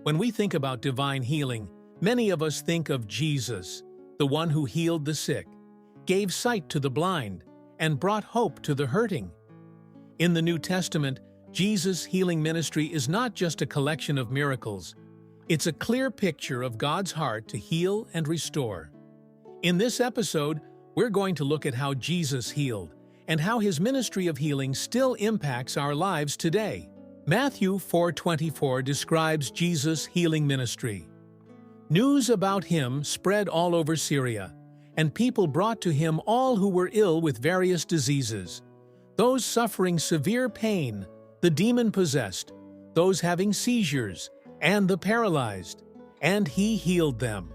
When we think about divine healing, many of us think of Jesus, the one who healed the sick, gave sight to the blind, and brought hope to the hurting. In the New Testament, Jesus' healing ministry is not just a collection of miracles. It's a clear picture of God's heart to heal and restore. In this episode, we're going to look at how Jesus healed and how his ministry of healing still impacts our lives today. Matthew 4:24 describes Jesus' healing ministry. News about him spread all over Syria, and people brought to him all who were ill with various diseases, those suffering severe pain, the demon-possessed, those having seizures, and the paralyzed, and he healed them.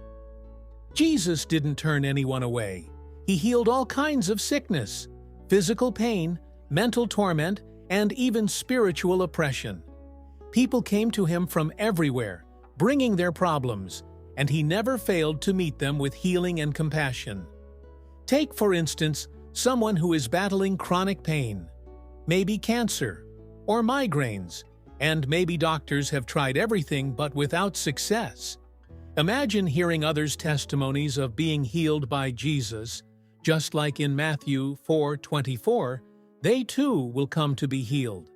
Jesus didn't turn anyone away. He healed all kinds of sickness, physical pain, mental torment, and even spiritual oppression. People came to him from everywhere, bringing their problems, and he never failed to meet them with healing and compassion. Take, for instance, someone who is battling chronic pain, maybe cancer or migraines, and maybe doctors have tried everything but without success. Imagine hearing others' testimonies of being healed by Jesus, just like in Matthew 4:24, they too will come to be healed.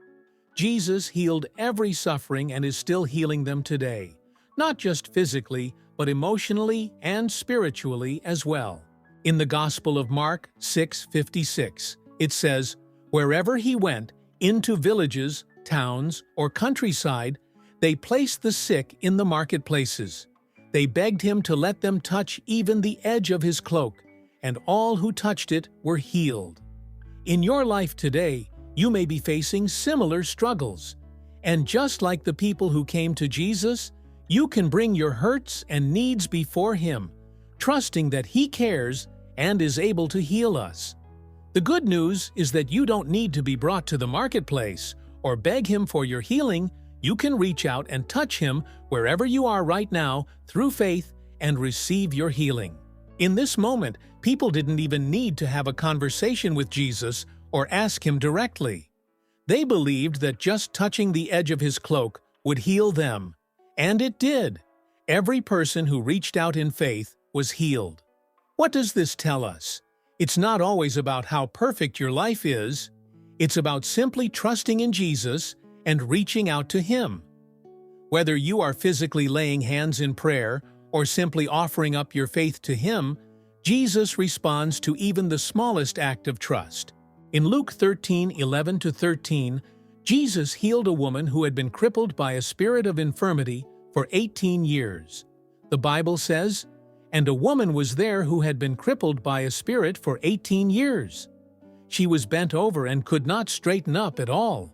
Jesus healed every suffering and is still healing them today, not just physically, but emotionally and spiritually as well. In the Gospel of Mark 6:56, it says, "Wherever he went, into villages, towns, or countryside, they placed the sick in the marketplaces. They begged him to let them touch even the edge of his cloak, and all who touched it were healed." In your life today, you may be facing similar struggles. And just like the people who came to Jesus, you can bring your hurts and needs before him, trusting that he cares and is able to heal us. The good news is that you don't need to be brought to the marketplace or beg him for your healing. You can reach out and touch him wherever you are right now through faith and receive your healing. In this moment, people didn't even need to have a conversation with Jesus or ask him directly. They believed that just touching the edge of his cloak would heal them. And it did. Every person who reached out in faith was healed. What does this tell us? It's not always about how perfect your life is. It's about simply trusting in Jesus and reaching out to him. Whether you are physically laying hands in prayer or simply offering up your faith to him, Jesus responds to even the smallest act of trust. In Luke 13:11-13, Jesus healed a woman who had been crippled by a spirit of infirmity for 18 years. The Bible says, "And a woman was there who had been crippled by a spirit for 18 years. She was bent over and could not straighten up at all.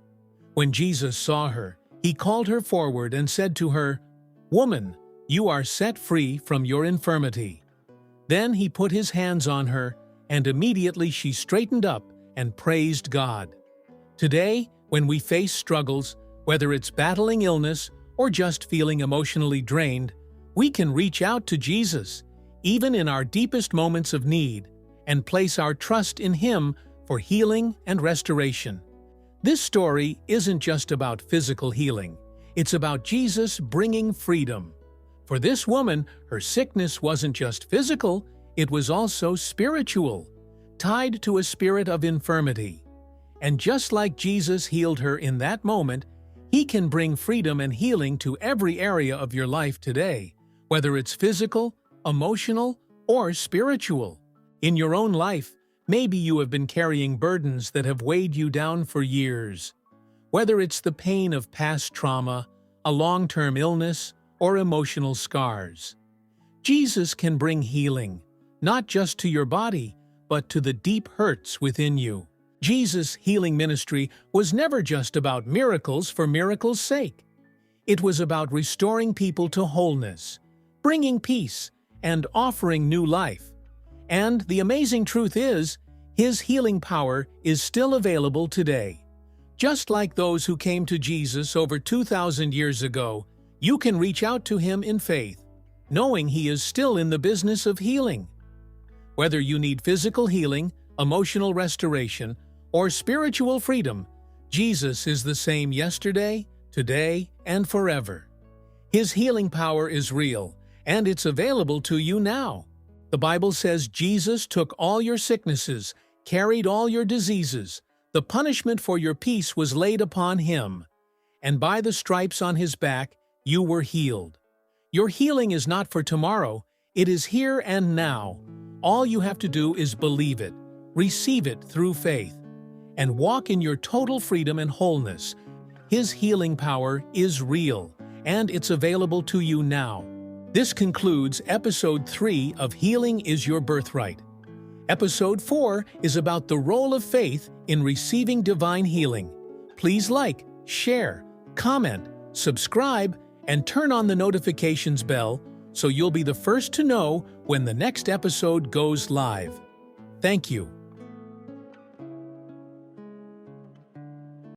When Jesus saw her, he called her forward and said to her, 'Woman, you are set free from your infirmity.' Then he put his hands on her, and immediately she straightened up and praised God." Today, when we face struggles, whether it's battling illness or just feeling emotionally drained, we can reach out to Jesus, even in our deepest moments of need, and place our trust in him for healing and restoration. This story isn't just about physical healing. It's about Jesus bringing freedom. For this woman, her sickness wasn't just physical, it was also spiritual, tied to a spirit of infirmity. And just like Jesus healed her in that moment, he can bring freedom and healing to every area of your life today, whether it's physical, emotional, or spiritual. In your own life, maybe you have been carrying burdens that have weighed you down for years. Whether it's the pain of past trauma, a long-term illness, or emotional scars, Jesus can bring healing, not just to your body, but to the deep hurts within you. Jesus' healing ministry was never just about miracles for miracles' sake. It was about restoring people to wholeness, bringing peace, and offering new life. And the amazing truth is, his healing power is still available today. Just like those who came to Jesus over 2,000 years ago, you can reach out to him in faith, knowing he is still in the business of healing. Whether you need physical healing, emotional restoration, or spiritual freedom, Jesus is the same yesterday, today, and forever. His healing power is real, and it's available to you now. The Bible says Jesus took all your sicknesses, carried all your diseases. The punishment for your peace was laid upon Him, and by the stripes on His back you were healed. Your healing is not for tomorrow, it is here and now. All you have to do is believe it, receive it through faith, and walk in your total freedom and wholeness. His healing power is real, and it's available to you now. This concludes Episode 3 of Healing is Your Birthright. Episode 4 is about the role of faith in receiving divine healing. Please like, share, comment, subscribe, and turn on the notifications bell so you'll be the first to know when the next episode goes live. Thank you.